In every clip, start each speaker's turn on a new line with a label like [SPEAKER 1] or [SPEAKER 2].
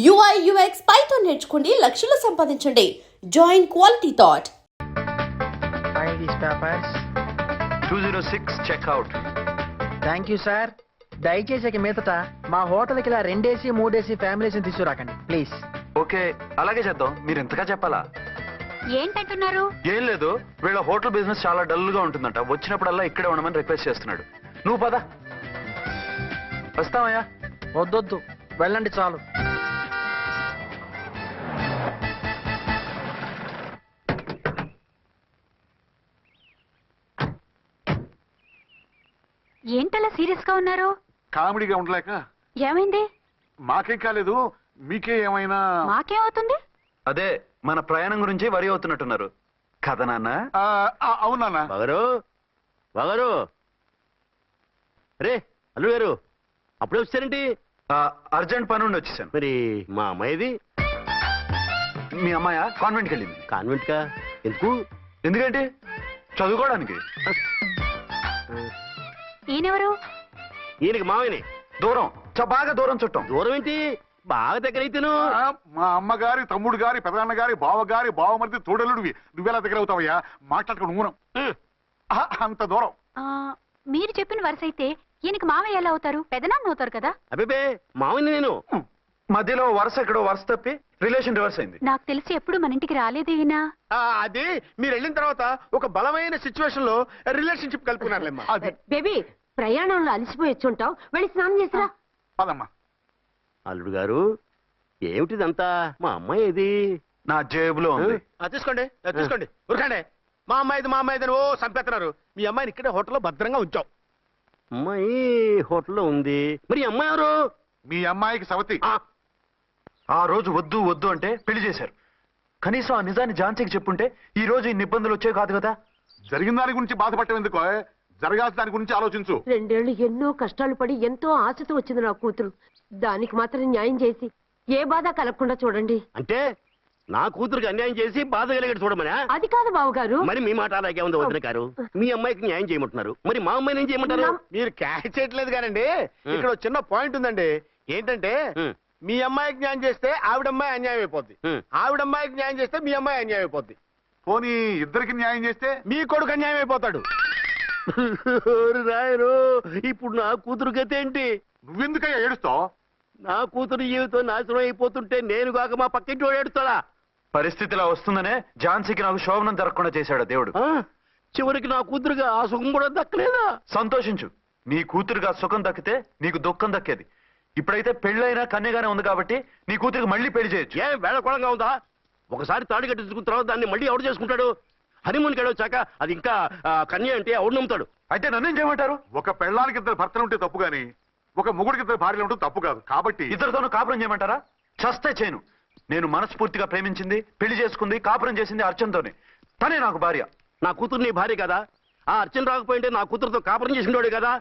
[SPEAKER 1] UI UX Python నేర్చుకోండి, లక్షలు సంపాదించండి. Join Quality Thought.
[SPEAKER 2] Find these papers.
[SPEAKER 3] 206 checkout.
[SPEAKER 2] Thank you sir. దయచేసి ఇక మీదట మా హోటల్కి ఇలా 2 AC 3 AC ఫ్యామిలీస్ని తీసుకురాకండి ప్లీజ్.
[SPEAKER 3] ఓకే, అలాగే చేద్దాం. మీరు ఇంతగా చెప్పాలా?
[SPEAKER 4] ఏంటంటున్నారు?
[SPEAKER 3] ఏం లేదు, వీళ్ళ హోటల్ బిజినెస్ చాలా డల్ గా ఉంటుందంట. వచ్చినప్పుడల్లా ఇక్కడే ఉండమని రిక్వెస్ట్ చేస్తున్నాడు. నువ్వు పద. వస్తావయ్యా?
[SPEAKER 2] వద్దొద్దు, వెళ్ళండి చాలు.
[SPEAKER 4] ఏంటలా సీరియస్ గా ఉన్నారు?
[SPEAKER 5] కామెడీగా ఉండలేక.
[SPEAKER 4] ఏమైంది?
[SPEAKER 5] మాకేం కాలేదు, మీకే ఏమైనా?
[SPEAKER 4] మాకేమవుతుంది?
[SPEAKER 3] అదే మన ప్రయాణం గురించి వరి అవుతున్నట్టున్నారు కదా నాన్న?
[SPEAKER 5] అవునా?
[SPEAKER 6] బాగారు రే అల్లుడు గారు, అప్పుడే వచ్చారేంటి?
[SPEAKER 3] అర్జెంట్ పని ఉండి వచ్చేసాను.
[SPEAKER 6] మరి మా అమ్మాయిది?
[SPEAKER 3] మీ అమ్మాయ కాన్వెంట్కి వెళ్ళింది.
[SPEAKER 6] కాన్వెంట్ కా? ఎందుకు?
[SPEAKER 3] ఎందుకంటే చదువుకోవడానికి.
[SPEAKER 4] ఈయనెవరు?
[SPEAKER 6] ఈయనకి మామయ్యని.
[SPEAKER 3] దూరం, బాగా దూరం చుట్టాం.
[SPEAKER 6] దూరం ఏంటి, బాగా దగ్గర అయితేను.
[SPEAKER 5] మా అమ్మగారి, తమ్ముడు గారి, పెదనాన్న గారి, బావగారి, బావమరిది, తోడలుడివి. నువ్వెలా దగ్గర అవుతావయ్యా? మాట్లాడుకుని ఊనం. అంత దూరం.
[SPEAKER 4] మీరు చెప్పిన వరుస అయితే ఈయనకి మామయ్య ఎలా అవుతారు? పెదనాన్న అవుతారు కదా.
[SPEAKER 6] అబ్బే మామయ్యని నేను.
[SPEAKER 3] మధ్యలో వరుస ఎక్కడో వరుస తప్పి రిలేషన్ రివర్స్ అయింది.
[SPEAKER 4] నాకు తెలిసి ఎప్పుడు మన ఇంటికి రాలేదు ఈయన.
[SPEAKER 6] అది మీరు వెళ్ళిన తర్వాత ఒక బలమైన సిచ్యువేషన్ లో రిలేషన్షిప్ కలుపుకున్నారులేమ్మా.
[SPEAKER 5] అది
[SPEAKER 7] బేబీ, ప్రయాణంలో అలసిపోయి వచ్చుంటావు, వెళ్ళి స్నానం చేసిరా.
[SPEAKER 5] పదమ్మా.
[SPEAKER 6] అల్లుడు గారు, ఏమిటిదంతా? మా అమ్మాయి ఏది?
[SPEAKER 3] నా జేబులో ఉంది.
[SPEAKER 6] తీసుకోండి తీసుకోండి, ఉరకండి. మా అమ్మాయిది ఓ చంపేస్తున్నారు. మీ అమ్మాయిని ఇక్కడే హోటల్లో భద్రంగా ఉంచాం. అమ్మాయి హోటల్లో ఉంది. మరి అమ్మాయి ఎవరు?
[SPEAKER 5] మీ అమ్మాయికి సవతి.
[SPEAKER 3] ఆ రోజు వద్దు వద్దు అంటే పెళ్లి చేశారు. కనీసం ఆ నిజాన్ని ఝాన్సీకి చెప్పుంటే ఈ రోజు ఇన్ని ఇబ్బందులు వచ్చే కాదు కదా.
[SPEAKER 5] జరిగిన దాని గురించి బాధపడటం ఎందుకో, జరగాల్సిన దాని గురించి ఆలోచించు.
[SPEAKER 7] 2 ఏళ్లు ఎన్నో కష్టాలు పడి ఎంతో ఆశతో వచ్చింది నా కూతురు. దానికి మాత్రం న్యాయం చేసి ఏ బాధ కలగకుండా చూడండి.
[SPEAKER 6] అంటే నా కూతురికి అన్యాయం చేసి బాధ కలిగేది చూడమనా?
[SPEAKER 7] అది కాదు బావగారు.
[SPEAKER 6] మరి మీ మాట అలాగే ఉంది వదిన గారు. మీ అమ్మాయికి న్యాయం చేయమంటున్నారు, మరి మా అమ్మాయిని ఏం చేయమంటారు?
[SPEAKER 8] మీరు క్యాచ్ చేయట్లేదు కానండి. ఇక్కడ చిన్న పాయింట్ ఉందండి. ఏంటంటే మీ అమ్మాయికి న్యాయం చేస్తే ఆవిడమ్మాయి అన్యాయం అయిపోద్ది, ఆవిడమ్మాయికి న్యాయం చేస్తే మీ అమ్మాయి అన్యాయం అయిపోద్ది.
[SPEAKER 5] పోనీ ఇద్దరికి న్యాయం చేస్తే
[SPEAKER 8] మీ కొడుకు అన్యాయం అయిపోతాడు.
[SPEAKER 6] రాయరు, ఇప్పుడు నా కూతురు గతి ఏంటి?
[SPEAKER 5] నువ్వెందుకయ్యా ఏడుస్తావు?
[SPEAKER 6] నా కూతురు జీవితం నాశనం అయిపోతుంటే నేను కాక మా పక్కింటి వాడు ఏడుస్తాడా?
[SPEAKER 3] పరిస్థితిలా వస్తుందనే ఝాన్సీకి నాకు శోభనం జరగకుండా చేశాడు దేవుడు.
[SPEAKER 6] చివరికి నా కూతురుగా ఆ సుఖం కూడా దక్కలేదా?
[SPEAKER 3] సంతోషించు, నీ కూతురుగా సుఖం దక్కితే నీకు దుఃఖం దక్కేది. ఇప్పుడైతే పెళ్ళైనా కన్యగానే ఉంది కాబట్టి నీ కూతురికి మళ్ళీ పెళ్లి చేయొచ్చు.
[SPEAKER 6] ఏం వేళకోళంగా ఉందా? ఒకసారి తాడు కట్టించుకున్న తర్వాత దాన్ని మళ్ళీ ఎవడు చేసుకుంటాడు? హనీమూన్కి వెళ్ళొచ్చాక అది ఇంకా కన్య అంటే ఎవడు నమ్ముతాడు?
[SPEAKER 3] అయితే నన్నేం చేయమంటారు?
[SPEAKER 5] ఒక పెళ్ళానికి 2 భర్తలు ఉంటే తప్పు గాని ఒక మొగుడికి 2 భార్యలు ఉంటే తప్పు కాదు. కాబట్టి
[SPEAKER 3] ఇద్దరితోనూ కాపురం చేయమంటారా? చస్తే చేయను. నేను మనస్ఫూర్తిగా ప్రేమించింది, పెళ్లి చేసుకుంది, కాపురం చేసింది అర్చనతోనే. తనే నాకు భార్య.
[SPEAKER 6] నా కూతురు నీ భార్య కదా? ఆ అర్చన రాకపోయింటే నా కూతురుతో కాపురం చేసినోడే కదా?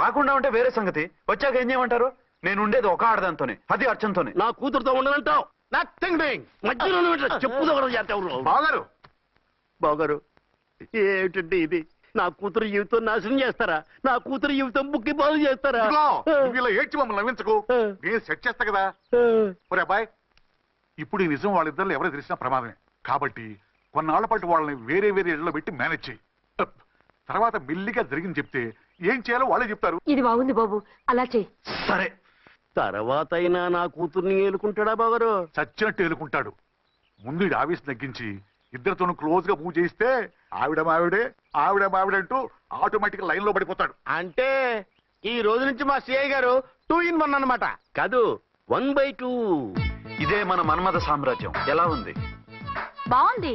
[SPEAKER 3] రాకుండా ఉంటే వేరే సంగతి. వచ్చాక ఏం చేయమంటారు? నేను ఉండేది ఒక ఆడదాంతోనే, అది అర్చనతోనే.
[SPEAKER 6] నా కూతురుతో ఉండనంటావు? Nothing doing. మధ్యలో చెప్పుదో కూడా చేస్తావు.
[SPEAKER 5] బాగారు
[SPEAKER 6] బాగారు, ఏమిటంటే ఇది? నా కూతురు జీవితం నాశనం చేస్తారా? నా కూతురు జీవితం బుక్కి బాగు చేస్తారా?
[SPEAKER 5] ఇలా ఏడ్చి మమ్మల్ని నవ్వించకు, నేను సెట్ చేస్తా కదా. ఒరే అబ్బాయి, ఇప్పుడు ఈ నిజం వాళ్ళిద్దరు ఎవరో తెలిసినా ప్రమాదమే. కాబట్టి కొన్నాళ్ల పాటు వాళ్ళని వేరే వేరే ఇళ్లలో పెట్టి మేనేజ్ చేయి. తర్వాత మెల్లిగా జరిగింది చెప్తే ఏం చేయాలో వాళ్ళే చెప్తారు.
[SPEAKER 7] ఇది బాగుంది బాబు, అలా చెయ్యి.
[SPEAKER 3] సరే,
[SPEAKER 6] తర్వాత అయినా నా కూతుర్ని ఏలుకుంటాడా బాగారు?
[SPEAKER 5] చచ్చినట్టు ఏలుకుంటాడు. ముందు ఈ ఆవేశం తగ్గించి ఇద్దరితోనూ క్లోజ్ గా మూవ్ చేయిస్తే ఆవిడ మావిడంటూ ఆటోమేటిక్ లైన్ లో పడిపోతాడు.
[SPEAKER 8] అంటే ఈ రోజు నుంచి మా సిఐ గారు 2 in 1 అన్నమాట.
[SPEAKER 6] కాదు, 1/2.
[SPEAKER 3] ఇదే మన మన్మథ సామ్రాజ్యం. ఎలా ఉంది?
[SPEAKER 4] బాగుంది,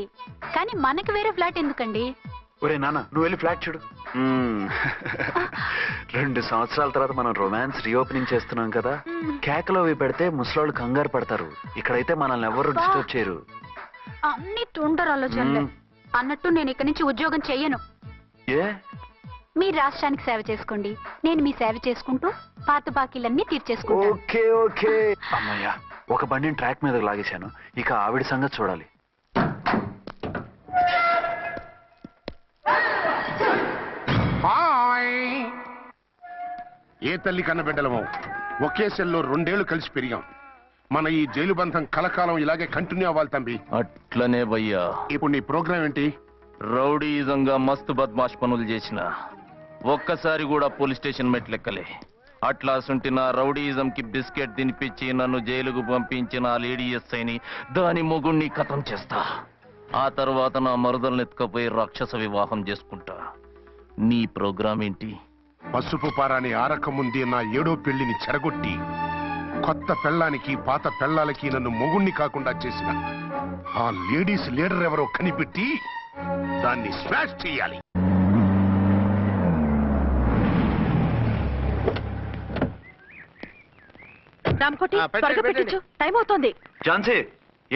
[SPEAKER 4] కానీ మనకి వేరే ఫ్లాట్ ఎందుకండి?
[SPEAKER 3] ఒరే నాన్న, నువ్వు వెళ్ళి ఫ్లాట్ చూడు. 2 సంవత్సరాల తర్వాత మనం రొమాన్స్ రీఓపెనింగ్ చేస్తున్నాం కదా. కేకలో అవి పెడితే ముసలోళ్ళు కంగారు పడతారు. ఇక్కడైతే మనల్ని ఎవరు డిస్టర్బ్ చేయరు.
[SPEAKER 4] అన్ని తొందర ఆలోచనలే. అన్నట్టు నేను ఇక్కడి నుంచి ఉద్యోగం చెయ్యను.
[SPEAKER 3] ఏ?
[SPEAKER 4] మీరు రాష్ట్రానికి సేవ చేసుకోండి, నేను మీ సేవ చేసుకుంటూ పాత బాకీలన్నీ తీర్చేసుకుంటాను.
[SPEAKER 3] Okay okay. అమ్మయ్యా, ఒక బండిని ట్రాక్ మీద లాగేశాను. ఇక ఆవిడ సంగతి చూడాలి.
[SPEAKER 9] ఏ తల్లి కన్న బిడ్డలమో ఒకే సెల్లో 2 ఏళ్లు కలిసి పెరిగాం.
[SPEAKER 6] మన ఈ జైలు బంధం కలకాలం ఇలాగే కంటిన్యూ అవ్వాలి తంబి.
[SPEAKER 9] అట్లనే భయ్యా.
[SPEAKER 6] ఇప్పుడు నీ ప్రోగ్రామ్ ఏంటి?
[SPEAKER 9] రౌడీజంగా మస్తు బద్మాష్ పనులు చేసిన ఒక్కసారి కూడా పోలీస్ స్టేషన్ మెట్లెక్కలే. అట్లా సుంటి నా రౌడీజం కి బిస్కెట్ తినిపించి నన్ను జైలుకు పంపించిన ఆ లేడీ ఎస్ఐని దాని మొగుణ్ణి ఖతం చేస్తా. ఆ తర్వాత నా మరుదలను ఎత్తుకపోయి రాక్షస వివాహం చేసుకుంటా. నీ ప్రోగ్రామ్ ఏంటి?
[SPEAKER 6] పసుపు పారాని ఆరక ముందే నా 7వ పెళ్లిని చెరగొట్టి కొత్త పెళ్ళానికి పాత పెళ్ళాలకి నన్ను మొగుణ్ణి కాకుండా చేసిన ఆ లేడీస్ లీడర్ ఎవరో కనిపెట్టి దాన్ని స్మాష్ చేయాలి.
[SPEAKER 7] రామకోటి
[SPEAKER 8] పెట్టండి,
[SPEAKER 7] త్వరగా
[SPEAKER 8] పెట్టండి.
[SPEAKER 7] పెట్టించు, టైం అవుతోంది.
[SPEAKER 3] ఝాన్సీ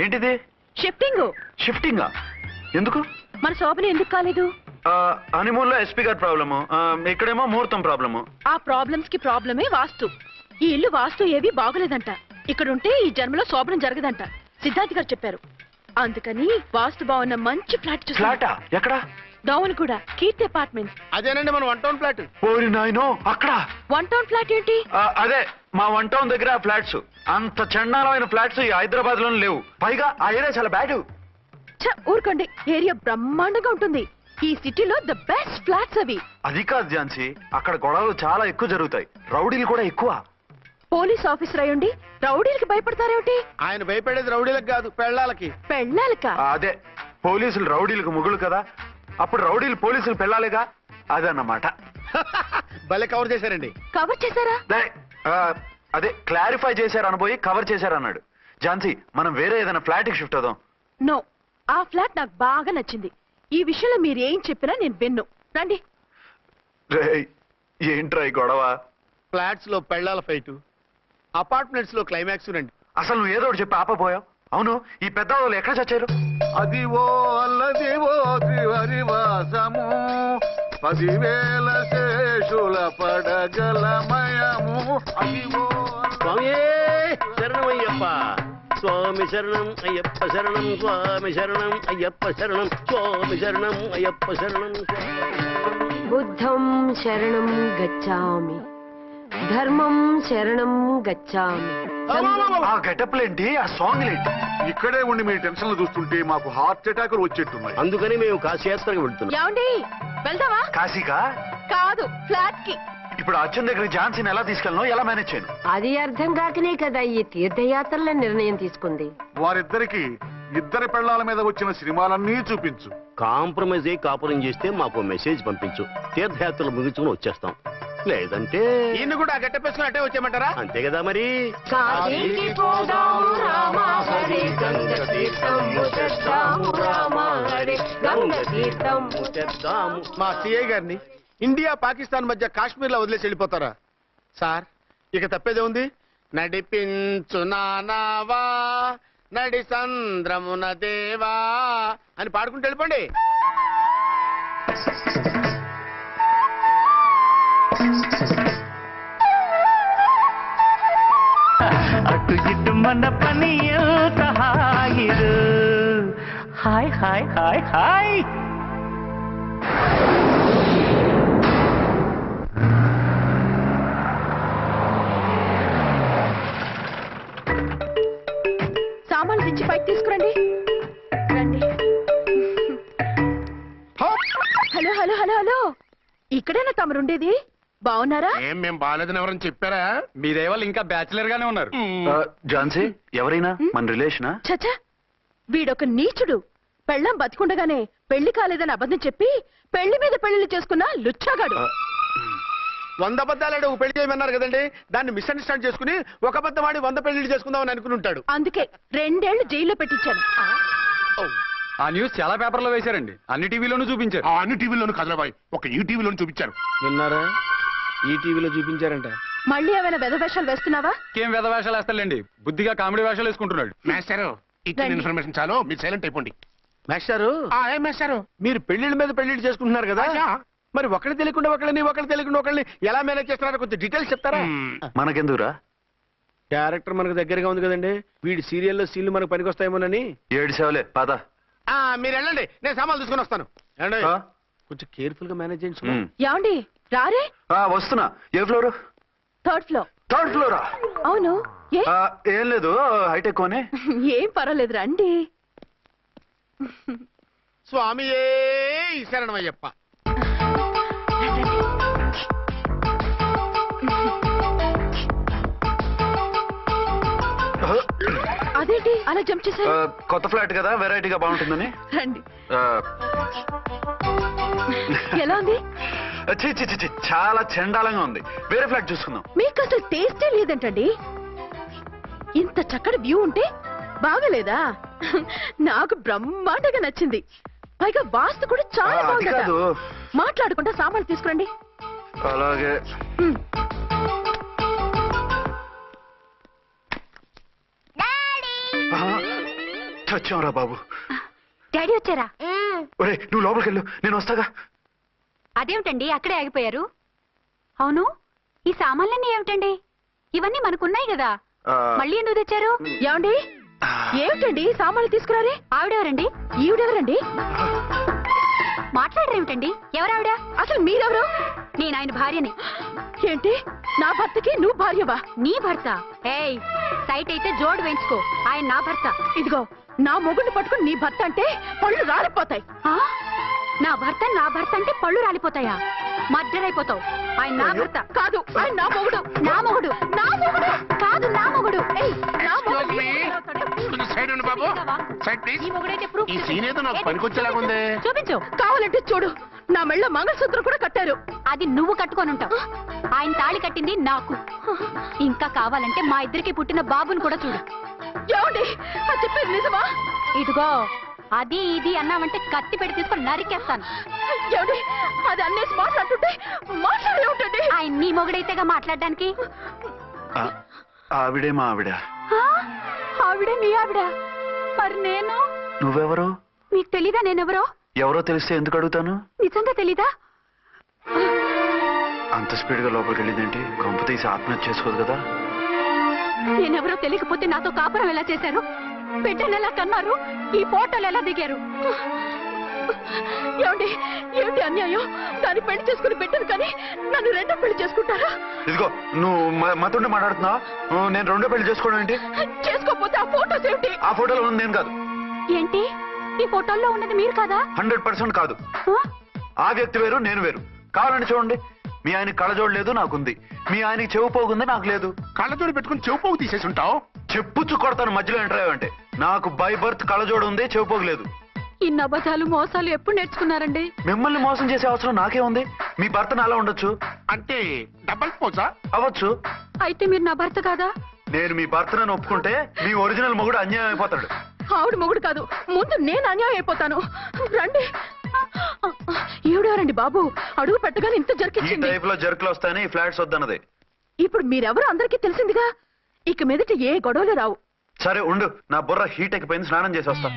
[SPEAKER 3] ఏంటిది?
[SPEAKER 7] షిఫ్టింగ్.
[SPEAKER 3] షిఫ్టింగా? ఎందుకు?
[SPEAKER 7] మన శోభని ఎందుకు కాలేదు?
[SPEAKER 3] హనీమూన్ లో ఎస్పీ గారి ప్రాబ్లము, ఇక్కడేమో ముహూర్తం ప్రాబ్లము.
[SPEAKER 7] ఆ ప్రాబ్లమ్స్ కి ప్రాబ్లమే వాస్తు. ఈ ఇల్లు వాస్తు ఏవి బాగోలేదంట. ఇక్కడ ఉంటే ఈ జన్మలో శోభనం జరగదంట సిద్ధార్థ్ గారు చెప్పారు. అందుకని వాస్తు బాగున్న మంచి ఫ్లాట్ చూసా.
[SPEAKER 3] ఫ్లాటా? ఎక్కడ?
[SPEAKER 7] డౌన్ కూడా కీర్తి అపార్ట్మెంట్.
[SPEAKER 8] అదేనండి మన 1 టౌన్ ఫ్లాట్.
[SPEAKER 3] ఓరి నాయనో, అక్కడ
[SPEAKER 7] 1 టౌన్ ఫ్లాట్ ఏంటి?
[SPEAKER 3] అదే మా 1 టౌన్ దగ్గర ఫ్లాట్స్. అంత చండాలమైన ఫ్లాట్స్ ఈ హైదరాబాద్ లోనే లేవు. పైగా ఆ ఏరియా చాలా బ్యాడ్.
[SPEAKER 7] ఊరుకోండి, ఏరియా బ్రహ్మాండంగా ఉంటుంది. ఈ సిటీలో ద బెస్ట్ ఫ్లాట్స్ అవి.
[SPEAKER 3] అది కాదు ఝాన్సీ, అక్కడ గొడవలు చాలా ఎక్కువ జరుగుతాయి, రౌడీలు కూడా ఎక్కువ.
[SPEAKER 7] పోలీస్ ఆఫీసర్ అయ్యుండి రౌడీలకి భయపడతారేమిటి?
[SPEAKER 8] ఆయన భయపడేది రౌడీలకు కాదు, పెళ్ళాలకి.
[SPEAKER 7] పెళ్ళాలక?
[SPEAKER 3] అదే, పోలీసులు రౌడీలకు మొగులు కదా, అప్పుడు రౌడీలు పోలీసులు పెళ్ళాలిగా, అదన్నమాట.
[SPEAKER 8] భలే కవర్ చేశారండి.
[SPEAKER 7] కవర్ చేశారా?
[SPEAKER 3] అదే క్లారిఫై చేశారు అనబోయి కవర్ చేశారు అన్నాడు. ఝాన్సీ, మనం వేరే ఏదైనా ఫ్లాట్ కి షిఫ్ట్ అవుదాం.
[SPEAKER 7] నో, ఆ ఫ్లాట్ నాకు బాగా నచ్చింది. ఈ విషయంలో మీరు ఏం చెప్పినా నేను విన్ను. రండి.
[SPEAKER 3] రేయ్, ఏంట్రా ఈ గొడవ?
[SPEAKER 8] ఫ్లాట్స్ లో పెళ్ళాల ఫైట్, అపార్ట్మెంట్స్ లో క్లైమాక్స్ రండి.
[SPEAKER 3] అసలు నువ్వు ఏదో ఒకటి చెప్పి ఆపపోయావు. అవును, ఈ పెద్ద వాళ్ళు ఎక్కడ చచ్చారు?
[SPEAKER 5] అదివో అల్లదివో త్రివరివాసము 10,000 శేషుల పడగలమయము. అదివో
[SPEAKER 6] స్వామి శరణమయ్యప్ప, స్వామి శరణం అయ్యప్ప శరణం, స్వామి శరణం అయ్యప్ప శరణం, స్వామి శరణం అయ్యప్ప శరణం.
[SPEAKER 7] బుద్ధం శరణం గచ్చామి, ధర్మం శరణం గచ్చామి.
[SPEAKER 3] ఆ గెటప్లేంటి, ఆ సాంగ్లేంటి?
[SPEAKER 5] ఇక్కడే ఉండి మీ టెన్షన్లు చూస్తుంటే మాకు హార్ట్ అటాకులు వచ్చేట్టున్నాయి.
[SPEAKER 6] అందుకని మేము కాశీయాత్రకు వెళ్తున్నాం.
[SPEAKER 7] ఏమండి, వెళ్దామా?
[SPEAKER 3] కాశీకా?
[SPEAKER 7] కాదు, ఫ్లాట్ కి.
[SPEAKER 3] ఇప్పుడు అర్జున్ దగ్గర ఝాన్సీని ఎలా తీసుకెళ్ళను, ఎలా మేనేజ్ చేయను?
[SPEAKER 7] అది అర్థం కాకనే కదా ఈ తీర్థయాత్రల నిర్ణయం తీసుకుంది.
[SPEAKER 5] వారిద్దరికి ఇద్దరి పెళ్ళాల మీద వచ్చిన సినిమాలన్నీ చూపించు.
[SPEAKER 6] కాంప్రమైజ్ అయ్యి కాపురం చేస్తే మాకు మెసేజ్ పంపించు, తీర్థయాత్రలు ముగించుకుని వచ్చేస్తాం. లేదంటే
[SPEAKER 8] ఈయన కూడా గట్టెప్పేసుకుని అట్టే వచ్చేయమంటారా?
[SPEAKER 6] అంతే కదా మరి.
[SPEAKER 7] కాశీకి పోదాము రామా హరి, గంగ తీర్థము తెద్దాము రామా హరి, గంగ తీర్థము
[SPEAKER 6] చేద్దాము.
[SPEAKER 8] మా సిఐ గారిని ఇండియా పాకిస్తాన్ మధ్య కాశ్మీర్ లో వదిలేసి వెళ్ళిపోతారా సార్? ఇక తప్పేదే ఉంది. నడిపించు నానావా నడి సంద్రమున దేవా అని పాడుకుంటూ వెళ్ళిపోండి.
[SPEAKER 2] అటు ఇటు మన పని ఎంత హాయిరు. Hi hi hi hi.
[SPEAKER 7] సామాన్లు తెచ్చి పైకి తీసుకురండి. రండి. హలో హలో హలో హలో, ఇక్కడేనా తమరుండేది? బాగున్నారా?
[SPEAKER 6] ఏం మేము బాగాలేదని ఎవరని చెప్పారా?
[SPEAKER 8] మీ దేవాళ్ళు ఇంకా బ్యాచిలర్ గానే ఉన్నారు.
[SPEAKER 3] ఝాన్సీ, ఎవరైనా మన రిలేషనా?
[SPEAKER 7] చచ్చా, వీడొక నీచుడు. పెళ్ళం బతికుండగానే పెళ్లి కాలేదని అబద్ధం చెప్పి పెళ్లి మీద పెళ్లిళ్ళు చేసుకున్న లుచ్చాగాడు.
[SPEAKER 8] 100 అబద్ధాలు ఒక పెళ్లి చేయమన్నారు కదండి, దాన్ని మిస్అండర్స్టాండ్ చేసుకుని ఒక అబద్ధం ఆడి 100 పెళ్లి చేసుకుందామని అనుకుని ఉంటాడు.
[SPEAKER 7] అందుకే 2 ఏళ్లు జైల్లో పెట్టించాను.
[SPEAKER 8] ఆ న్యూస్ చాలా పేపర్లో వేశారండి, అన్ని టీవీలోనూ చూపించారు.
[SPEAKER 6] ఆ అన్ని టీవీలోను కదలబాయ్, ఒక ఈ టీవీలోను చూపించారు.
[SPEAKER 8] విన్నారా? ఈ టీవీలో చూపించారంట.
[SPEAKER 7] మళ్ళీ ఏమైనా వెధవేషాలు వేస్తున్నావా?
[SPEAKER 8] ఏం వేద వేషాలు వేస్తాడండి, బుద్ధిగా కామెడీ వేషాలు వేసుకుంటున్నాడు.
[SPEAKER 6] మేస్టారు, ఇచ్చిన
[SPEAKER 7] రండి.
[SPEAKER 6] ఇన్ఫర్మేషన్ చాలు, మీరు సైలెంట్ అయిపోండి.
[SPEAKER 8] మాస్టారు,
[SPEAKER 6] ఏం మేస్టారు?
[SPEAKER 8] మీరు పెళ్లిళ్ళ మీద పెళ్లిళ్ళు చేసుకుంటున్నారు కదా, మరి ఒకళ్ళు తెలియకుండా ఒకళ్ళని తెలియకుండా ఒకళ్ళని ఎలా మేనేజ్ చేస్తున్నారో కొంచెం డీటెయిల్స్ చెప్తారా?
[SPEAKER 3] మనకెందుకురా?
[SPEAKER 8] క్యారెక్టర్ మనకు దగ్గరగా ఉంది కదండి, వీడి సీరియల్లో సీన్లు మనకు పనికొస్తాయేమోనని.
[SPEAKER 3] 7 సేవలే పద.
[SPEAKER 8] మీరు వెళ్ళండి, నేను సామాన్లు తీసుకొని వస్తాను. ఏమండి?
[SPEAKER 3] ఆ?
[SPEAKER 8] కొంచెం కేర్ఫుల్ గా మేనేజ్ చేయండి సుమా.
[SPEAKER 7] యాండి రారే?
[SPEAKER 3] వస్తున్నా. ఏ ఫ్లోరు?
[SPEAKER 7] 3rd floor.
[SPEAKER 3] 3rd ఫ్లోరా?
[SPEAKER 7] అవును. ఏ?
[SPEAKER 3] ఏం లేదు హైటెక్ అని
[SPEAKER 7] ఏం పర్వాలేదు రండి.
[SPEAKER 8] స్వామియే శరణమయ్యప్ప.
[SPEAKER 7] అదేంటి అలా జంప్ చేశారు?
[SPEAKER 3] కొత్త ఫ్లాట్ కదా వెరైటీగా బాగుంటుందని.
[SPEAKER 7] రండి.
[SPEAKER 3] ఆ,
[SPEAKER 7] ఎలా ఉంది?
[SPEAKER 3] ఛీ, ఛీ, ఛీ, ఛీ, చాలా చండాలంగా ఉంది. వేరే ఫ్లాట్ చూసుకుందాం.
[SPEAKER 7] మీకు అసలు టేస్టే లేదంటండి. ఇంత చక్కటి వ్యూ ఉంటే బాగలేదా? నాకు బ్రహ్మాండంగా నచ్చింది. పైగా వాస్తు కూడా చాలా
[SPEAKER 3] అది
[SPEAKER 7] బాగుంది.
[SPEAKER 3] కాదు.
[SPEAKER 7] మాట్లాడుకుంటా సామాన్లు తీసుకురండి.
[SPEAKER 3] అలాగే
[SPEAKER 7] హ్మ్.
[SPEAKER 3] చచ్చాంరా బాబు.
[SPEAKER 4] డాడీ వచ్చారా?
[SPEAKER 3] ఒరే నువ్వు లోపలికి వెళ్ళు, నేను వస్తాగా.
[SPEAKER 4] అదేమిటండి అక్కడే ఆగిపోయారు? అవును, ఈ సామాన్లన్నీ ఏమిటండి? ఇవన్నీ మనకున్నాయి కదా, మళ్ళీ ఎందుకు తెచ్చారు?
[SPEAKER 7] ఏమండి ఏమిటండి సామాన్లు తీసుకురారే?
[SPEAKER 4] ఆవిడెవరండి?
[SPEAKER 7] ఈవిడెవరండి?
[SPEAKER 4] మాట్లాడరేమిటండి? ఎవరావిడ?
[SPEAKER 7] అసలు మీరెవరు?
[SPEAKER 4] నేను ఆయన భార్యని.
[SPEAKER 7] ఏంటి నా భర్తకి నువ్వు భార్యవా?
[SPEAKER 4] నీ భర్త? ఏయ్, సైట్ అయితే జోడు వేయించుకో. ఆయన నా భర్త.
[SPEAKER 7] ఇదిగో నా మొగుడిని పట్టుకుని నీ భర్త అంటే పళ్ళు రాలిపోతాయి.
[SPEAKER 4] ఆ? నా భర్త అంటే పళ్ళు రాలిపోతాయా? మర్డర్ అయిపోతావు. ఆయన నా భర్త
[SPEAKER 7] కాదు, ఆయన నా మొగుడు.
[SPEAKER 4] నా మొగుడు.
[SPEAKER 7] నా మొగుడు
[SPEAKER 4] కాదు, నా మొగుడు. ఏయ్,
[SPEAKER 7] నా మొగుడు.
[SPEAKER 8] సైడ్ ఉండు బాబు. Side please.
[SPEAKER 4] నీ మొగుడైతే proof
[SPEAKER 8] ఈ
[SPEAKER 4] చూపించు.
[SPEAKER 8] సీన్ ఏదో నాకు
[SPEAKER 4] ఏంటి?
[SPEAKER 8] పనికొచ్చేలాగుంది.
[SPEAKER 4] చూపించు.
[SPEAKER 7] కావాలంటే చూడు, నా మెళ్ళ మంగళసూత్రం కూడా కట్టారు.
[SPEAKER 4] అది నువ్వు కట్టుకొని ఉంటావు. ఆయన తాళి కట్టింది నాకు. ఇంకా కావాలంటే మా ఇద్దరికి పుట్టిన బాబుని కూడా చూడు.
[SPEAKER 7] ఏమండి అది చెప్పేది నిజమా?
[SPEAKER 4] ఇదిగో, అది ఇది అన్నావంటే కత్తి పెట్టి తీసుకొని నరికేస్తాను.
[SPEAKER 7] ఏమండి అది అన్నేసి మాట్లాడుతుంటే మాట్లాడే ఉంటుంది.
[SPEAKER 4] ఆయన నీ మొగుడైతేగా మాట్లాడడానికి.
[SPEAKER 3] ఆవిడే మా ఆవిడ.
[SPEAKER 4] ఆ? ఆవిడ మీ ఆవిడ? మరి నేను?
[SPEAKER 3] నువ్వెవరు?
[SPEAKER 4] మీకు తెలీదా నేనెవరో?
[SPEAKER 3] ఎవరో తెలిస్తే ఎందుకు అడుగుతాను?
[SPEAKER 4] నిజంగా తెలీదా?
[SPEAKER 3] అంత స్పీడ్ గా లోపలికి వెళ్ళిందేంటి? కొంప తీసి ఆత్మహత్య చేసుకోదు కదా?
[SPEAKER 4] నేనెవరో తెలియకపోతే నాతో కాపురం ఎలా చేశారు? బిడ్డను ఎలా కన్నారు? ఈ ఫోటోలు ఎలా దిగారు?
[SPEAKER 7] ఏమండి ఏమిటి అన్యాయం? దాన్ని పెళ్లి చేసుకుని బిడ్డను కానీ నన్ను రెండో పెళ్లి చేసుకుంటారా?
[SPEAKER 3] ఇదిగో నువ్వు మతుండి మాట్లాడుతున్నావా? నేను రెండో పెళ్లి చేసుకోవడం ఏంటి?
[SPEAKER 7] చేసుకోకపోతే ఆ ఫోటోస్ ఏమిటి?
[SPEAKER 3] ఆ ఫోటోలో ఉంది నేను కాదు.
[SPEAKER 4] ఏంటి, ఈ ఫోటోల్లో ఉన్నది మీరు కాదా?
[SPEAKER 3] 100% కాదు.
[SPEAKER 4] ఆ?
[SPEAKER 3] ఆ వ్యక్తి వేరు, నేను వేరు. కావాలంటే చూడండి. మీ ఆయనకి కళ్ళజోడు లేదు, నాకుంది. మీ ఆయనకి చెవు పోగుంది, నాకు లేదు.
[SPEAKER 6] కళ్ళజోడు పెట్టుకుని చెవు పోగు తీసేసి ఉంటావు.
[SPEAKER 3] చెప్పుచ్చు కొడతాను మధ్యలో ఎంటర్ అయ్యావంటే. నాకు బై బర్త్ కళ్ళజోడు ఉంది, చెవు పోగు లేదు.
[SPEAKER 4] ఇన్ని అబద్ధాలు మోసాలు ఎప్పుడు నేర్చుకున్నారండి?
[SPEAKER 3] మిమ్మల్ని మోసం చేసే అవసరం నాకే ఉంది. మీ భర్త నాలా ఉండొచ్చు,
[SPEAKER 6] అంటే డబల్ పోజా?
[SPEAKER 3] అవ్వచ్చు.
[SPEAKER 4] అయితే మీరు నా భర్త కాదా?
[SPEAKER 3] నేను మీ భర్తను ఒప్పుకుంటే మీ ఒరిజినల్ మొగుడు అన్యాయం అయిపోతాడు.
[SPEAKER 7] ఆవిడ మొగుడు కాదు, ముందు నేను అన్యాయం అయిపోతాను. రండి. ఈవిడెవరండి బాబు? అడుగు పెట్టగానే ఇంత
[SPEAKER 3] ఈ
[SPEAKER 7] జరికిచ్చింది.
[SPEAKER 3] టైప్ లో జర్కులు వస్తాయని ఈ ఫ్లాట్స్ వద్దన్నది.
[SPEAKER 7] ఇప్పుడు మీరెవరు అందరికీ తెలిసిందిగా. ఇక మీదట ఏ గొడవలు రావు.
[SPEAKER 3] సరే ఉండు, నా బుర్ర హీట్ ఎక్కిపోయింది, స్నానం చేసి వస్తా.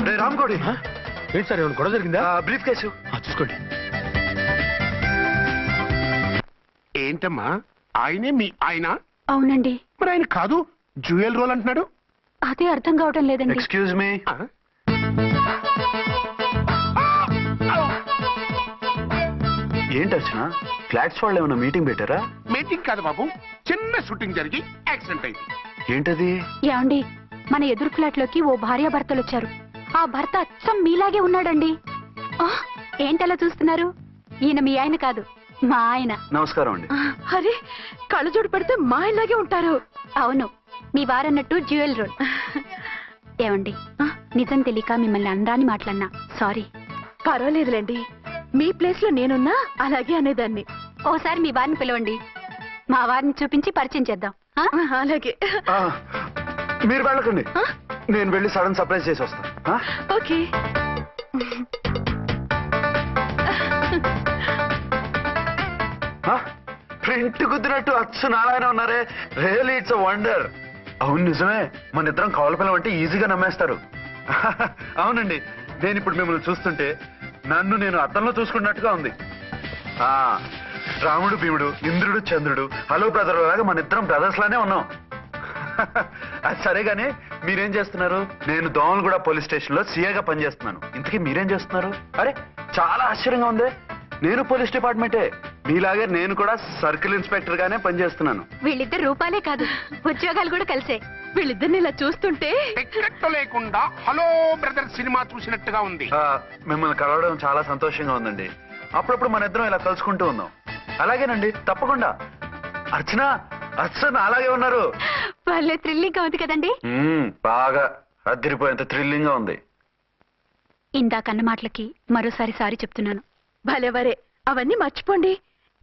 [SPEAKER 3] రే రామ్కోడి,
[SPEAKER 8] ఏంటి సార్ ఏమైనా గొడవ జరిగిందా?
[SPEAKER 3] బ్రీఫ్ కేసు
[SPEAKER 8] చూసుకోండి. ఏంటమ్మా ఆయనే మీ ఆయన?
[SPEAKER 4] అవునండి.
[SPEAKER 6] మరి ఆయన కాదు జ్యువెల్ రోల్ అంటున్నాడు.
[SPEAKER 4] అదే అర్థం కావటం లేదండి.
[SPEAKER 3] Excuse me.
[SPEAKER 6] ఆ?
[SPEAKER 3] ఏంటి అర్చన, ఫ్లాట్స్ వాళ్ళు ఏమైనా మీటింగ్ పెట్టారా?
[SPEAKER 6] మీటింగ్ కాదు బాబు, చిన్న షూటింగ్ జరిగి యాక్సిడెంట్ అయింది.
[SPEAKER 3] ఏంటది?
[SPEAKER 4] ఏమండి, మన ఎదురు ఫ్లాట్ లోకి ఓ భార్యాభర్తలు వచ్చారు. ఆ భర్త అచ్చం మీలాగే ఉన్నాడండి. ఆ, ఏంటలా చూస్తున్నారు? ఈయన మీ ఆయన కాదు, మా ఆయన.
[SPEAKER 3] నమస్కారం అండి.
[SPEAKER 7] అరే కళ్ళజోడు పెడితే మా ఇలాగే ఉంటారు.
[SPEAKER 4] అవును, మీ వారన్నట్టు జ్యువెల్ రోల్. ఏమండి, నిజం తెలియక మిమ్మల్ని అందాన్ని మాట్లాడినా సారీ.
[SPEAKER 7] పర్వాలేదులేండి, మీ ప్లేస్ లో నేనున్నా అలాగే అనేదాన్ని.
[SPEAKER 4] ఓసారి మీ వారిని పిలవండి, మా వారిని చూపించి పరిచయం చేద్దాం. ఆ?
[SPEAKER 7] అలాగే.
[SPEAKER 3] ఆ, మీరు వెళ్ళకండి, నేను వెళ్ళి సడన్ సర్ప్రైజ్ చేసి వస్తాను.
[SPEAKER 7] ఓకే.
[SPEAKER 3] ప్రింట్ కుదిరినట్టు అచ్చు నారాయణ ఉన్నారే. Really it's a wonder. అవును నిజమే, మన ఇద్దరం కవల పిల్లం అంటే ఈజీగా నమ్మేస్తారు. అవునండి, నేను ఇప్పుడు మిమ్మల్ని చూస్తుంటే నన్ను నేను అద్దంలో చూసుకున్నట్టుగా ఉంది. ఆ, రాముడు భీముడు ఇంద్రుడు చంద్రుడు హలో బ్రదర్ లాగా మన ఇద్దరం బ్రదర్స్ లానే ఉన్నాం. అది సరే గానీ మీరేం చేస్తున్నారు? నేను దోమలగూడ పోలీస్ స్టేషన్ లో సీఏగా పనిచేస్తున్నాను. ఇంతకీ మీరేం చేస్తున్నారు? అరే చాలా ఆశ్చర్యంగా ఉంది. నేను పోలీస్ డిపార్ట్మెంటే, మీలాగే నేను కూడా సర్కిల్ ఇన్స్పెక్టర్ గానే పనిచేస్తున్నాను.
[SPEAKER 4] వీళ్ళిద్దరు రూపాలే కాదు ఉద్యోగాలు కూడా కలిసే.
[SPEAKER 7] వీళ్ళిద్దరిని ఇలా చూస్తుంటే
[SPEAKER 6] టికెట్ లేకుండా హలో బ్రదర్ సినిమా చూసినట్టుగా ఉంది.
[SPEAKER 3] మిమ్మల్ని కలవడం చాలా సంతోషంగా ఉందండి. అప్పుడప్పుడు మన ఇద్దరం ఇలా కలుసుకుంటూ ఉన్నాం. అలాగేనండి, తప్పకుండా. అర్చన అర్చన అలాగే ఉన్నారు.
[SPEAKER 4] వాళ్ళే థ్రిల్లింగ్ గా ఉంది కదండి.
[SPEAKER 3] బాగా అదిరిపోయేంత థ్రిల్లింగ్ గా ఉంది.
[SPEAKER 4] ఇందాకన్న మాటలకి మరోసారి సారీ చెప్తున్నాను.
[SPEAKER 7] భలేవరే, అవన్నీ మర్చిపోండి.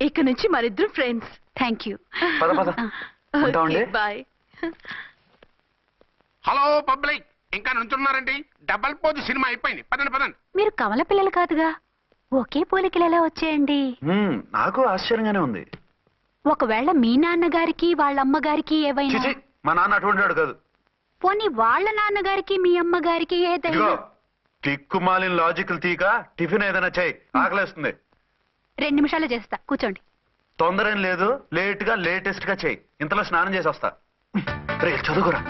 [SPEAKER 7] ఇక నుంచి మరిద్దరం ఫ్రెండ్స్.
[SPEAKER 4] Thank you.
[SPEAKER 3] పద పద ఉంటామండి.
[SPEAKER 7] బాయ్.
[SPEAKER 6] హలో పబ్లిక్, ఇంకా నుంచున్నారండి? డబల్ పోజ్ సినిమా అయిపోయింది. పదండి పదండి.
[SPEAKER 4] మీరు కమల పిల్లలు కాదుగా, ఒకే పోలికలు ఎలా వచ్చాయండి?
[SPEAKER 3] నాకు ఆశ్చర్యంగానే ఉంది.
[SPEAKER 4] ఒకవేళ మీ నాన్నగారికి వాళ్ళ అమ్మగారికి ఏవైనా,
[SPEAKER 3] చిచి, మా నాన్న అటువంటి వాడు కాదు.
[SPEAKER 4] పోనీ వాళ్ళ నాన్నగారికి మీ అమ్మగారికి ఏదైనా.
[SPEAKER 3] ఇదిగో టిక్కుమాలిన లాజికల్ తీక టిఫిన్ ఏదైనా చేయి, ఆకలేస్తుంది.
[SPEAKER 4] 2 నిమిషాలు చేస్తా, కూర్చోండి.
[SPEAKER 3] తొందర ఏం లేదు, లేట్ గా లేటెస్ట్ గా చేయి. ఇంతలో స్నానం చేసి వస్తా. రే చదువుకురా.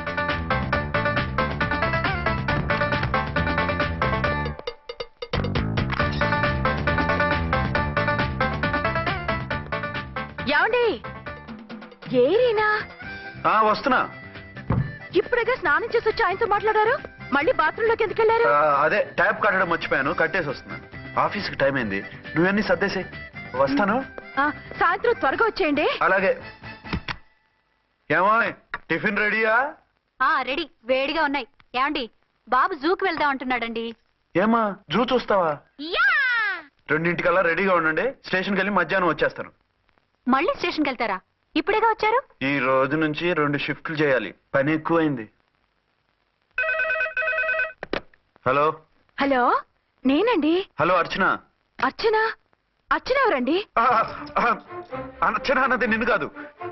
[SPEAKER 7] ఏమండి? ఏరీనా?
[SPEAKER 3] వస్తున్నా.
[SPEAKER 7] ఇప్పుడేగా స్నానం చేసి వచ్చి ఆయనతో మాట్లాడారు, మళ్ళీ బాత్రూమ్ లోకి ఎందుకు వెళ్ళారు?
[SPEAKER 3] అదే ట్యాప్ కట్టడం మర్చిపోయాను, కట్టేసి వస్తున్నా. ఆఫీస్కి టైం అయింది, నువ్వన్నీ సర్దేసి వస్తాను.
[SPEAKER 7] సాయంత్రం త్వరగా వచ్చేయండి.
[SPEAKER 3] అలాగే. ఏమో టిఫిన్ రెడీయా?
[SPEAKER 4] రెడీ, వేడిగా ఉన్నాయి. ఏమండి, బాబు జూకి వెళ్దాం అంటున్నాడండి.
[SPEAKER 3] ఏమా జూ చూస్తావా?
[SPEAKER 4] యా!
[SPEAKER 3] 2:00కల్లా రెడీగా ఉండండి. స్టేషన్కి వెళ్ళి మధ్యాహ్నం వచ్చేస్తాను.
[SPEAKER 4] మళ్ళీ స్టేషన్కి వెళ్తారా? ఇప్పుడేగా వచ్చారు.
[SPEAKER 3] ఈ రోజు నుంచి 2 షిఫ్ట్లు చేయాలి, పని ఎక్కువైంది. హలో
[SPEAKER 7] హలో, నేనండి.
[SPEAKER 3] హలో అర్చన.
[SPEAKER 7] అర్చన? అర్చన ఎవరండి?
[SPEAKER 3] అర్చన అన్నది నిన్ను కాదు.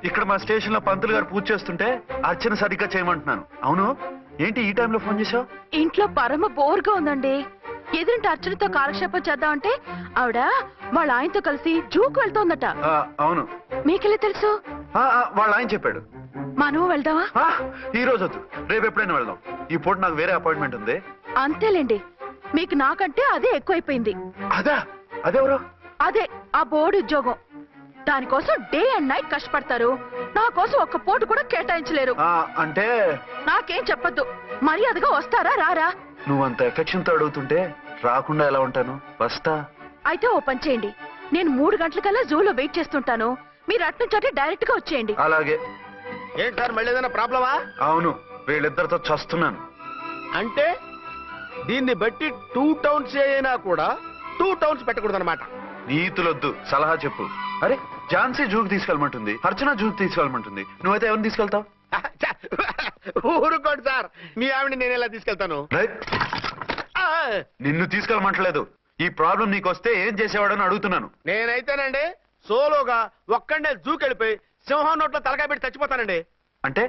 [SPEAKER 3] ఇక్కడ మా స్టేషన్ లో పంతులు గారు పూజ చేస్తుంటే అర్చన సరిగ్గా చేయమంటున్నాను. అవును, ఏంటి ఈ టైంలో ఫోన్ చేసావు?
[SPEAKER 7] ఇంట్లో పరమ బోర్గా ఉందండి. ఎదురింటి అర్చనతో కాలక్షేపం చేద్దామంటే ఆవిడ వాళ్ళ ఆయనతో కలిసి జూకు వెళ్తోందట.
[SPEAKER 3] అవును.
[SPEAKER 7] మీకెళ్ళి తెలుసు?
[SPEAKER 3] వాళ్ళ ఆయన చెప్పాడు.
[SPEAKER 7] మనం వెళ్దామా?
[SPEAKER 3] ఈ రోజు వద్దు, రేపు ఎప్పుడైనా వెళ్దాం. ఈ పూట నాకు వేరే అపాయింట్మెంట్ ఉంది.
[SPEAKER 7] అంతేలేండి, మీకు నాకంటే అదే ఎక్కువైపోయింది.
[SPEAKER 3] అదెవరు?
[SPEAKER 7] అదే ఆ బోర్డు ఉద్యోగం. దానికోసం డే అండ్ నైట్ కష్టపడతారు. నా కోసం ఒక్క పోటు కూడా కేటాయించలేరు.
[SPEAKER 3] అంటే
[SPEAKER 7] నాకేం చెప్పొద్దు, మర్యాదగా వస్తారా రారా?
[SPEAKER 3] నువ్వంత ఎఫెక్షన్ తో అడుగుతుంటే రాకుండా ఎలా ఉంటాను? వస్తా.
[SPEAKER 7] అయితే ఓ పని చేయండి, నేను 3 గంటలకల్లా జూలో వెయిట్ చేస్తుంటాను. మీరు అట్నుంచి డైరెక్ట్ గా వచ్చేయండి.
[SPEAKER 3] అలాగే.
[SPEAKER 8] ఏంటి సార్, మళ్ళీ ఏదైనా ప్రాబ్లమా?
[SPEAKER 3] అవును, వీళ్ళిద్దరితో చస్తున్నాను.
[SPEAKER 8] అంటే దీన్ని బట్టి 2 టౌన్స్ అయినా కూడా 2 టౌన్స్ పెట్టకూడదు అనమాట.
[SPEAKER 3] నీతులొద్దు, సలహా చెప్పు. అరే ఝాన్సీ జూకి తీసుకెళ్ళమంటుంది, అర్చన జూకి తీసుకెళ్ళమంటుంది. నువ్వైతే ఎవరిని తీసుకెళ్తావు?
[SPEAKER 8] ఊరుకోండి సార్, మీ ఆవిడ నేను ఎలా తీసుకెళ్తాను?
[SPEAKER 3] నిన్ను తీసుకెళ్ళమంటలేదు. ఈ ప్రాబ్లం నీకొస్తే ఏం చేసేవాడని అడుగుతున్నాను.
[SPEAKER 8] నేనైతేనండి సోలోగా ఒక్కడే జూకెళ్ళిపోయి సింహం నోట్లో తలకాయ పెట్టి చచ్చిపోతానండి.
[SPEAKER 3] అంటే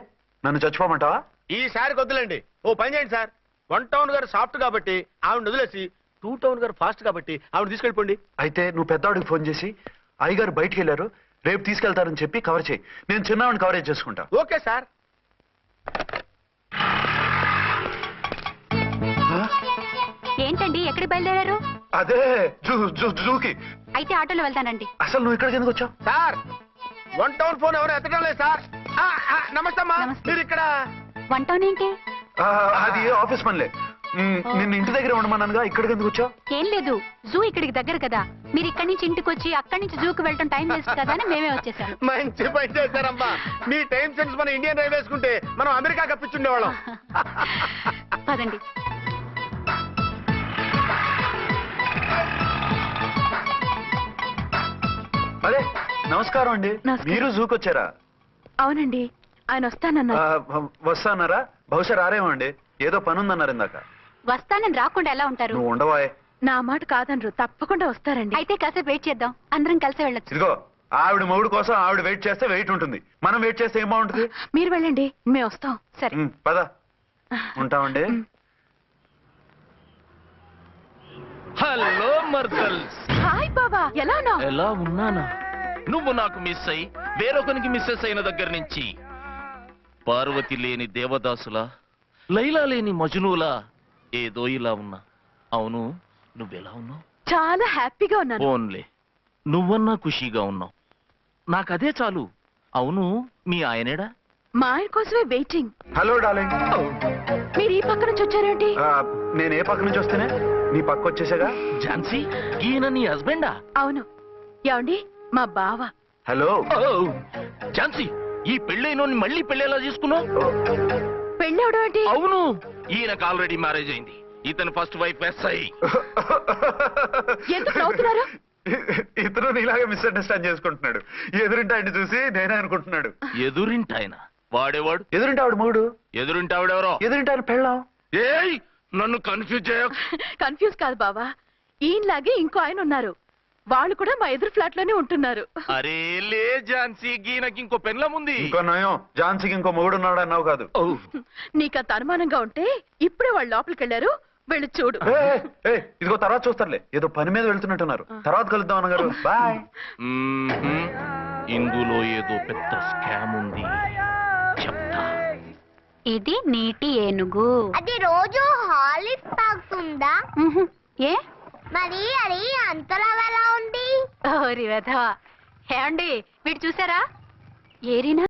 [SPEAKER 3] నన్ను చచ్చిపోమంటావా?
[SPEAKER 8] ఈసారి వద్దులేండి. ఓ పని చేయండి సార్, 1 టౌన్ గారు సాఫ్ట్ కాబట్టి ఆవిడ వదిలేసి 2 టౌన్ గారు ఫాస్ట్ కాబట్టి ఆవిడ తీసుకెళ్ళిపోండి.
[SPEAKER 3] అయితే నువ్వు పెద్దవాడికి ఫోన్ చేసి అయ్యగారు బయటికి వెళ్ళారు, రేపు తీసుకెళ్తారని చెప్పి కవర్ చేయి. నేను చిన్నవాడిని కవరేజ్ చేసుకుంటా.
[SPEAKER 8] Okay sir.
[SPEAKER 4] ఏంటండి, ఎక్కడికి బయలుదేరారు?
[SPEAKER 3] అదే జూకి.
[SPEAKER 4] అయితే ఆటోలో వెళ్తానండి.
[SPEAKER 3] అసలు నువ్వు ఇక్కడికి ఎందుకు వచ్చావు?
[SPEAKER 8] సార్ 1 టౌన్ ఫోన్ ఎవరు ఎత్తడం లేదు సార్. నమస్తే అమ్మా.
[SPEAKER 4] నమస్తే.
[SPEAKER 8] మీరు ఇక్కడ
[SPEAKER 4] 1 టౌన్ ఏంటి?
[SPEAKER 3] అది ఆఫీస్ పనిలే. నిన్ను ఇంటి దగ్గర ఉండమన్నానుగా, ఇక్కడికి ఎందుకు వచ్చావు?
[SPEAKER 4] ఏం లేదు, జూ ఇక్కడికి దగ్గర కదా. మీరు ఇక్కడి నుంచి ఇంటికి వచ్చి అక్కడి నుంచి జూకి వెళ్ళటం టైం వేస్ట్ కదా అని మేమే వచ్చేసాం.
[SPEAKER 8] మంచి పని చేశారమ్మా. మీ టైం సెన్స్ మన ఇండియన్ రైల్వేస్ కుంటే మనం అమెరికా కప్పించుండేవాళ్ళం.
[SPEAKER 4] పదండి.
[SPEAKER 3] అదే నమస్కారం అండి.
[SPEAKER 7] నమస్కారం.
[SPEAKER 3] మీరు జూకి వచ్చారా?
[SPEAKER 7] అవునండి, ఆయన వస్తానన్నారు.
[SPEAKER 3] వస్తాన్నారా? బహుశా రారేమో అండి, ఏదో పని ఉందన్నారు ఇందాక.
[SPEAKER 4] వస్తానని రాకుండా ఎలా ఉంటారు?
[SPEAKER 3] నువ్వు ఉండవాయే.
[SPEAKER 7] నా మాట కాదనరు, తప్పకుండా వస్తారండి.
[SPEAKER 4] అయితే కాసేపు వెయిట్ చేద్దాం, అందరం కలిసి వెళ్ళొచ్చు.
[SPEAKER 3] ఇదిగో ఆవిడ మొగుడు కోసం ఆవిడ వెయిట్ చేస్తే వెయిట్ ఉంటుంది, మనం వెయిట్ చేస్తే ఏం బాగుంటుంది?
[SPEAKER 7] మీరు వెళ్ళండి, మేము వస్తాం.
[SPEAKER 4] సరే.
[SPEAKER 3] పద. ఉంటామండి.
[SPEAKER 9] హలో మర్దల్స్.
[SPEAKER 7] హాయ్ బావా, ఎలా ఉన్నావు?
[SPEAKER 9] ఎలా ఉన్నానా? నువ్వు నాకు మిస్ అయి వేరొకరికి మిస్సెస్ అయిన దగ్గర నుంచి పార్వతి లేని దేవదాసులా, లైలా లేని మజునులా ఏదో ఇలా ఉన్నా. అవును, నువ్వెలా ఉన్నావు?
[SPEAKER 7] చాలా హ్యాపీగా ఉన్నాను.
[SPEAKER 9] ఓన్లే నువ్వన్నా ఖుషీగా ఉన్నావు, నాకదే చాలు. అవును, మీ ఆయనేడా?
[SPEAKER 7] మా ఆయన కోసమే వెయిటింగ్.
[SPEAKER 3] Hello darling.
[SPEAKER 7] మీరు ఈ పక్క నుంచి వచ్చారేంటి?
[SPEAKER 3] నేను ఏ పక్క నుంచి వస్తేనే నీ పక్క వచ్చేసాగా.
[SPEAKER 9] ఝాన్సీ, ఈయన నీ హస్బెండా?
[SPEAKER 7] అవును. ఏమండి, మా బావ.
[SPEAKER 3] హలో.
[SPEAKER 9] ఝాన్సీ, ఈ పెళ్ళైనోని మళ్ళీ పెళ్ళేలా చేసుకున్నావు?
[SPEAKER 7] పెళ్ళవడం ఏంటి?
[SPEAKER 9] అవును, ఈయనకు ఆల్రెడీ మ్యారేజ్ అయింది. ఇతను ఫస్ట్ వైఫ్ ఎస్ఐ.
[SPEAKER 7] ఎందుకు నవ్వుతున్నారు?
[SPEAKER 3] ఇతను నీలాగా మిస్అండర్స్టాండ్ చేసుకుంటున్నాడు. ఎదురింటి ఆయన చూసి నేనే అనుకుంటున్నాడు.
[SPEAKER 9] ఎదురింటాయన వాడేవాడు?
[SPEAKER 3] ఎదురింటి ఆవిడ మూడు.
[SPEAKER 9] ఎదురింటి ఆవిడెవరో?
[SPEAKER 3] ఎదురింటి ఆయన పెళ్ళాం.
[SPEAKER 9] ఏయ్, నన్ను కన్ఫ్యూజ్ చేయ.
[SPEAKER 7] కన్ఫ్యూజ్ కాదు బావా, ఈయనలాగే ఇంకో ఆయన ఉన్నారు. వాళ్ళు కూడా మా ఎదురు ఫ్లాట్ లోనే ఉంటున్నారు.
[SPEAKER 9] అరే లే ఝాన్సీ, గీనకి ఇంకో పెళ్ళం ఉంది.
[SPEAKER 3] ఇంకో నయం, ఝాన్సీకి ఇంకో మొగుడు ఉన్నాడు అన్నావు కాదు.
[SPEAKER 7] నీకంత అనుమానంగా ఉంటే ఇప్పుడే వాళ్ళు లోపలికి వెళ్ళారు, వెళ్ళి చూడు.
[SPEAKER 3] ఇదిగో తర్వాత చూస్తారులే, ఏదో పని మీద వెళ్తున్నట్టున్నారు. తర్వాత కలుద్దాం అన్నగారు. బాయ్.
[SPEAKER 9] ఇందులో ఏదో పెద్ద స్కామ్ ఉంది, చెప్తా.
[SPEAKER 4] ఇది నీటి ఏనుగు.
[SPEAKER 10] అది రోజు హాలిక్స్ తాగుతుందా?
[SPEAKER 4] ఏ
[SPEAKER 10] మరి అది అంతలా ఎలా ఉంది?
[SPEAKER 4] ఓరి వెధవా. ఏమండి, వీడు చూసారా? ఏరినా